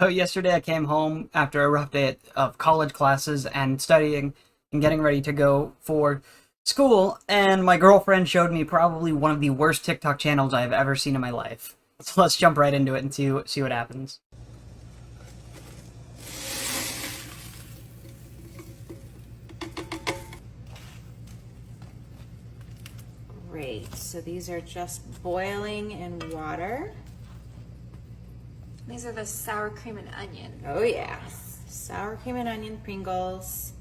So yesterday I came home after a rough day of college classes and studying and getting ready to go for school, and my girlfriend showed me probably one of the worst TikTok channels I have ever seen in my life. So let's jump right into it and see what happens. Great, so these are just boiling in water. These are the sour cream and onion. Oh yeah, sour cream and onion Pringles.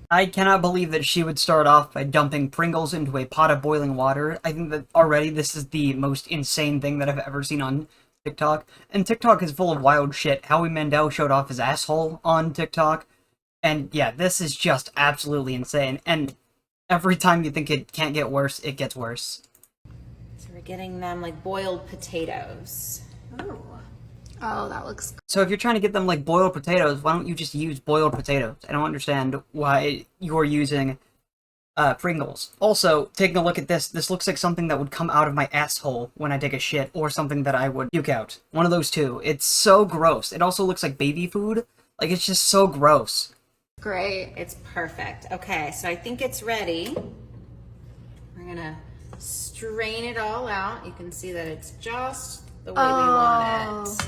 I cannot believe that she would start off by dumping Pringles into a pot of boiling water. I think that already this is the most insane thing that I've ever seen on TikTok. And TikTok is full of wild shit. Howie Mandel showed off his asshole on TikTok. And yeah, this is just absolutely insane. And every time you think it can't get worse, it gets worse. So we're getting them like boiled potatoes. Ooh. Oh, that looks So if you're trying to get them like boiled potatoes, why don't you just use boiled potatoes? I don't understand why you're using Pringles. Also, taking a look at this looks like something that would come out of my asshole when I take a shit, or something that I would puke out. One of those two. It's so gross. It also looks like baby food. Like, it's just so gross. great. It's perfect. Okay, so I think it's ready. We're gonna strain it all out. You can see that it's just the way we want it.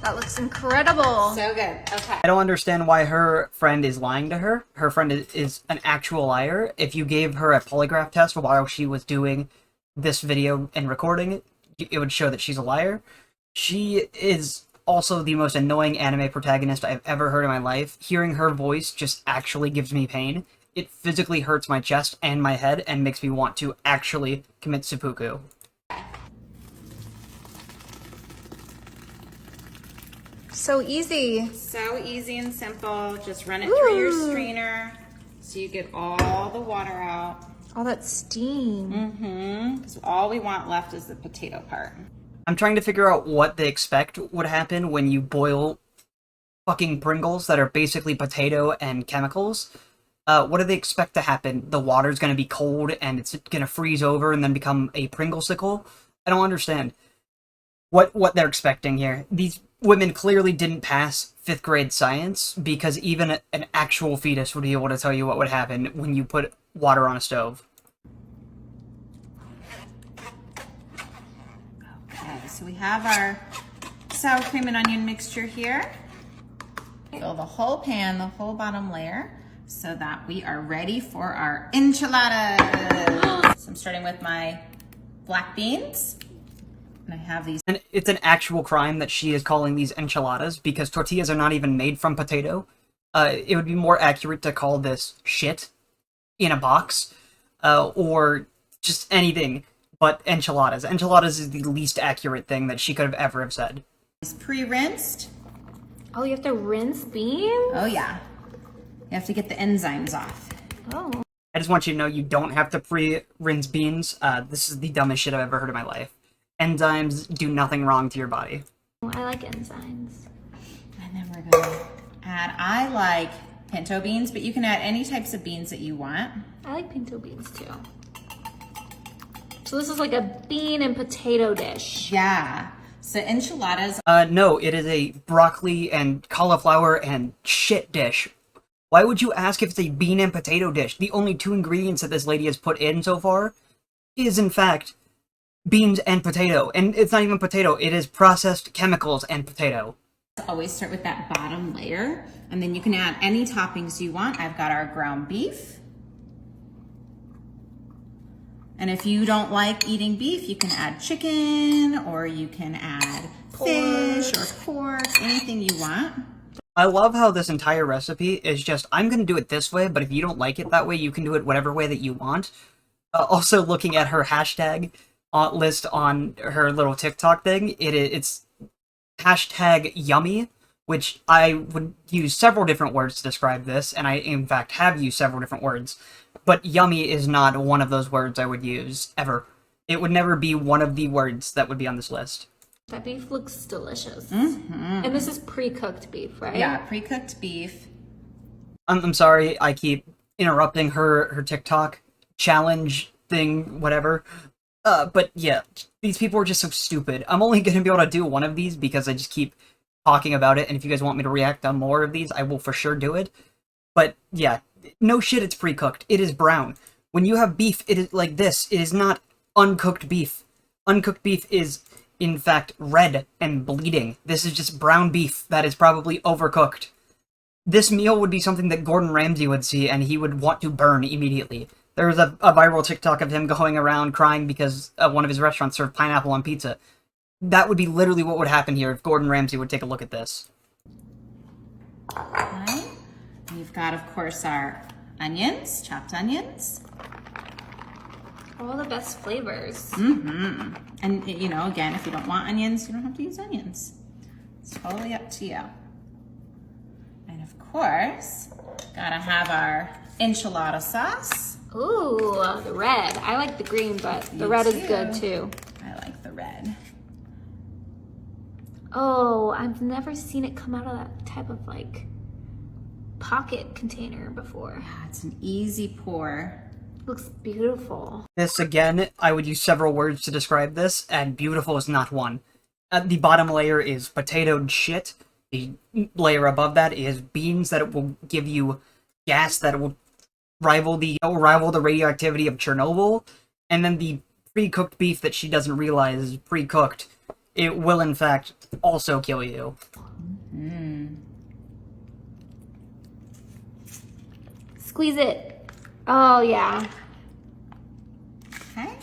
That looks incredible. So good. Okay. I don't understand why her friend is lying to her. Her friend is an actual liar. If you gave her a polygraph test while she was doing this video and recording it, it would show that she's a liar. She is also the most annoying anime protagonist I've ever heard in my life. Hearing her voice just actually gives me pain. It physically hurts my chest and my head and makes me want to actually commit seppuku. So easy. So easy and simple. Just run it through your strainer so you get all the water out. All that steam. Because all we want left is the potato part. I'm trying to figure out what they expect would happen when you boil fucking Pringles that are basically potato and chemicals. What do they expect to happen? The water's gonna be cold and it's gonna freeze over and then become a Pringlesicle? I don't understand what they're expecting here. These women clearly didn't pass 5th grade science, because even an actual fetus would be able to tell you what would happen when you put water on a stove. Okay, so we have our sour cream and onion mixture here. Fill the whole pan, the whole bottom layer, so that we are ready for our enchiladas. So I'm starting with my black beans. And I have these. And it's an actual crime that she is calling these enchiladas, because tortillas are not even made from potato. It would be more accurate to call this shit in a box, or just anything but enchiladas. Enchiladas is the least accurate thing that she could have ever have said. It's pre-rinsed. Oh, you have to rinse beans? Oh yeah. You have to get the enzymes off. Oh. I just want you to know you don't have to pre-rinse beans. This is the dumbest shit I've ever heard in my life. Enzymes do nothing wrong to your body. I like enzymes. And then we're gonna add, I like pinto beans, but you can add any types of beans that you want. I like pinto beans too. So this is like a bean and potato dish. Yeah. So enchiladas. No, it is a broccoli and cauliflower and shit dish. Why would you ask if it's a bean and potato dish? The only two ingredients that this lady has put in so far is, in fact, beans and potato. And it's not even potato, it is processed chemicals and potato. Always start with that bottom layer, and then you can add any toppings you want. I've got our ground beef. And if you don't like eating beef, you can add chicken, or you can add fish or pork, anything you want. I love how this entire recipe is just, I'm going to do it this way, but if you don't like it that way, you can do it whatever way that you want. Also, looking at her hashtag list on her little TikTok thing, it's hashtag yummy, which I would use several different words to describe this, and I, in fact, have used several different words. But yummy is not one of those words I would use, ever. It would never be one of the words that would be on this list. That beef looks delicious. And this is pre-cooked beef, right? Yeah, pre-cooked beef. I'm sorry, I keep interrupting her TikTok challenge thing, whatever. But yeah, these people are just so stupid. I'm only gonna be able to do one of these because I just keep talking about it, and if you guys want me to react on more of these, I will for sure do it. But yeah, no shit, it's pre-cooked. It is brown. When you have beef, it is like this. It is not uncooked beef. Uncooked beef is, in fact, red and bleeding. This is just brown beef that is probably overcooked. This meal would be something that Gordon Ramsay would see, and he would want to burn immediately. There was a viral TikTok of him going around crying because one of his restaurants served pineapple on pizza. That would be literally what would happen here if Gordon Ramsay would take a look at this. Okay. We've got, of course, our onions, chopped onions. All the best flavors. Mm-hmm. And, you know, again, if you don't want onions, you don't have to use onions. It's totally up to you. And, of course, gotta have our enchilada sauce. Ooh, the red. I like the green, but the red is good too. I like the red. Oh, I've never seen it come out of that type of like pocket container before. Yeah, it's an easy pour. Looks beautiful. This, again, I would use several words to describe this, and beautiful is not one. The bottom layer is potatoed shit. The layer above that is beans that it will give you gas that it will rival the radioactivity of Chernobyl. And then the pre-cooked beef that she doesn't realize is pre-cooked. It will, in fact, also kill you. Squeeze it. Oh, yeah. Okay. I'm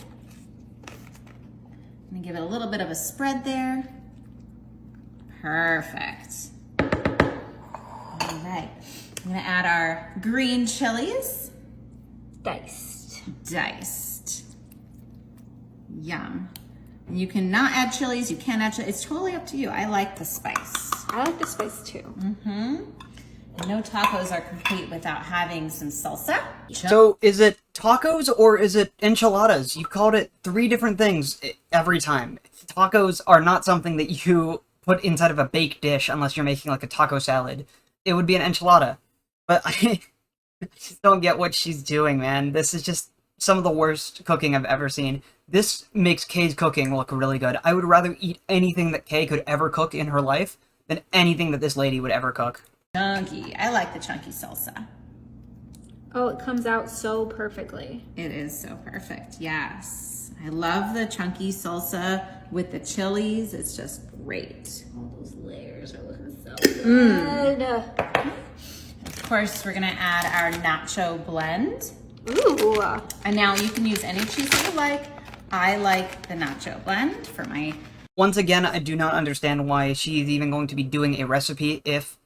gonna give it a little bit of a spread there. Perfect. All right. I'm gonna add our green chilies. Diced. Yum. And you cannot add chilies, you can add chilies. It's totally up to you. I like the spice. I like the spice too. Mm-hmm. And no tacos are complete without having some salsa. So, is it tacos or is it enchiladas? You called it 3 different things every time. Tacos are not something that you put inside of a baked dish unless you're making like a taco salad. It would be an enchilada. But I just don't get what she's doing, man. This is just some of the worst cooking I've ever seen. This makes Kay's cooking look really good. I would rather eat anything that Kay could ever cook in her life than anything that this lady would ever cook. Chunky. I like the chunky salsa. Oh, it comes out so perfectly. It is so perfect. Yes. I love the chunky salsa with the chilies. It's just great. All those layers are looking so good. Of course, we're gonna add our nacho blend. Ooh. And now you can use any cheese that you like. I like the nacho blend for my... Once again, I do not understand why she's even going to be doing a recipe if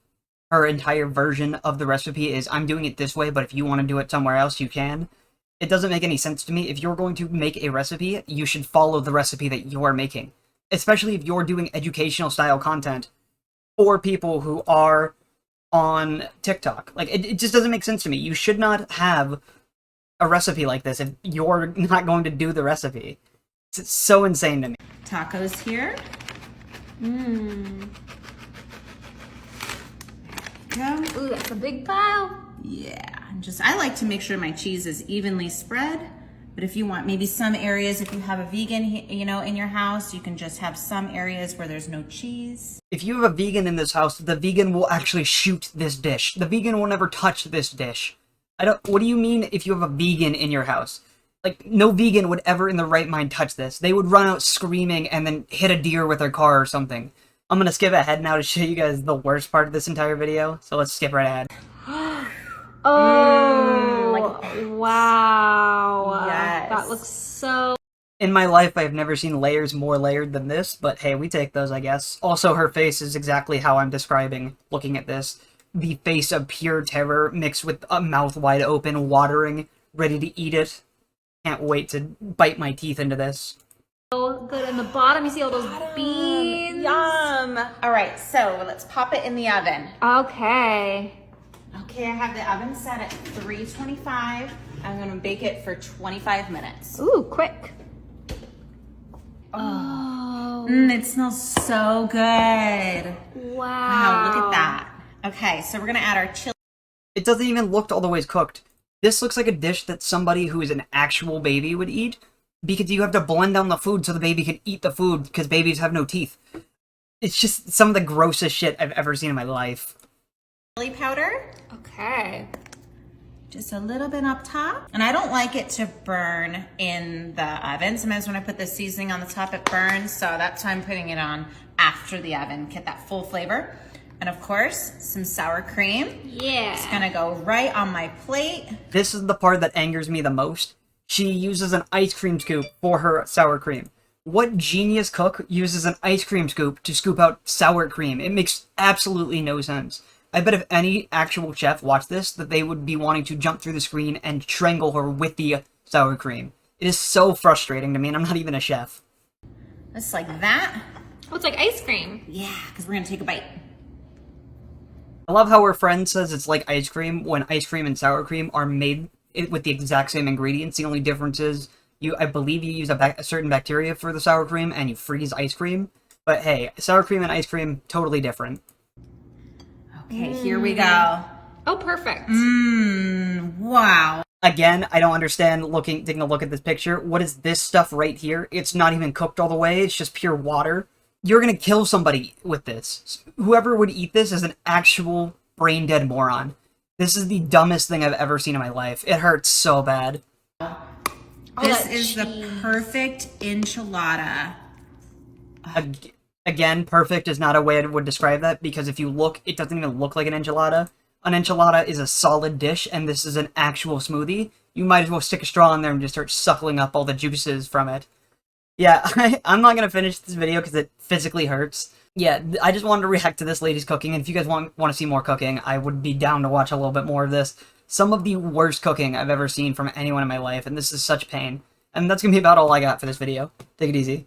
her entire version of the recipe is, I'm doing it this way, but if you want to do it somewhere else, you can. It doesn't make any sense to me. If you're going to make a recipe, you should follow the recipe that you're making. Especially if you're doing educational style content for people who are on TikTok. Like, it just doesn't make sense to me. You should not have a recipe like this if you're not going to do the recipe. It's so insane to me. Tacos here. Go. Ooh, that's a big pile. Yeah, I like to make sure my cheese is evenly spread. But if you want maybe some areas, if you have a vegan, you know, in your house, you can just have some areas where there's no cheese. If you have a vegan in this house, the vegan will actually shoot this dish. The vegan will never touch this dish. What do you mean if you have a vegan in your house? Like, no vegan would ever in their right mind touch this. They would run out screaming and then hit a deer with their car or something. I'm gonna skip ahead now to show you guys the worst part of this entire video, so let's skip right ahead. Oh, wow. Yes. That looks so... In my life, I have never seen layers more layered than this, but hey, we take those, I guess. Also, her face is exactly how I'm describing looking at this. The face of pure terror mixed with a mouth wide open, watering, ready to eat it. Can't wait to bite my teeth into this. So good. In the bottom, you see all those beans. Yum. All right, so let's pop it in the oven. Okay. Okay, I have the oven set at 325. I'm gonna bake it for 25 minutes. Ooh, quick. Oh. It smells so good. Wow. Wow, look at that. Okay, so we're gonna add our chili. It doesn't even look all the way cooked. This looks like a dish that somebody who is an actual baby would eat, because you have to blend down the food so the baby can eat the food, because babies have no teeth. It's just some of the grossest shit I've ever seen in my life. Chili powder. Okay. Just a little bit up top. And I don't like it to burn in the oven. Sometimes when I put the seasoning on the top, it burns. So that's why I'm putting it on after the oven. Get that full flavor. And of course, some sour cream. Yeah. It's gonna go right on my plate. This is the part that angers me the most. She uses an ice cream scoop for her sour cream. What genius cook uses an ice cream scoop to scoop out sour cream? It makes absolutely no sense. I bet if any actual chef watched this, that they would be wanting to jump through the screen and strangle her with the sour cream. It is so frustrating to me, and I'm not even a chef. Just like that. Oh, it's like ice cream. Yeah, because we're gonna take a bite. I love how her friend says it's like ice cream when ice cream and sour cream are made with the exact same ingredients. The only difference is I believe you use a certain bacteria for the sour cream and you freeze ice cream. But hey, sour cream and ice cream, totally different. Okay, here we go. Oh, perfect. Wow. Again, I don't understand taking a look at this picture. What is this stuff right here? It's not even cooked all the way. It's just pure water. You're gonna kill somebody with this. Whoever would eat this is an actual brain-dead moron. This is the dumbest thing I've ever seen in my life. It hurts so bad. This that is the cheese. perfect enchilada. Again, perfect is not a way I would describe that, because if you look, it doesn't even look like an enchilada. An enchilada is a solid dish, and this is an actual smoothie. You might as well stick a straw in there and just start suckling up all the juices from it. Yeah, I'm not gonna finish this video because it physically hurts. Yeah, I just wanted to react to this lady's cooking, and if you guys want to see more cooking, I would be down to watch a little bit more of this. Some of the worst cooking I've ever seen from anyone in my life, and this is such pain. And that's gonna be about all I got for this video. Take it easy.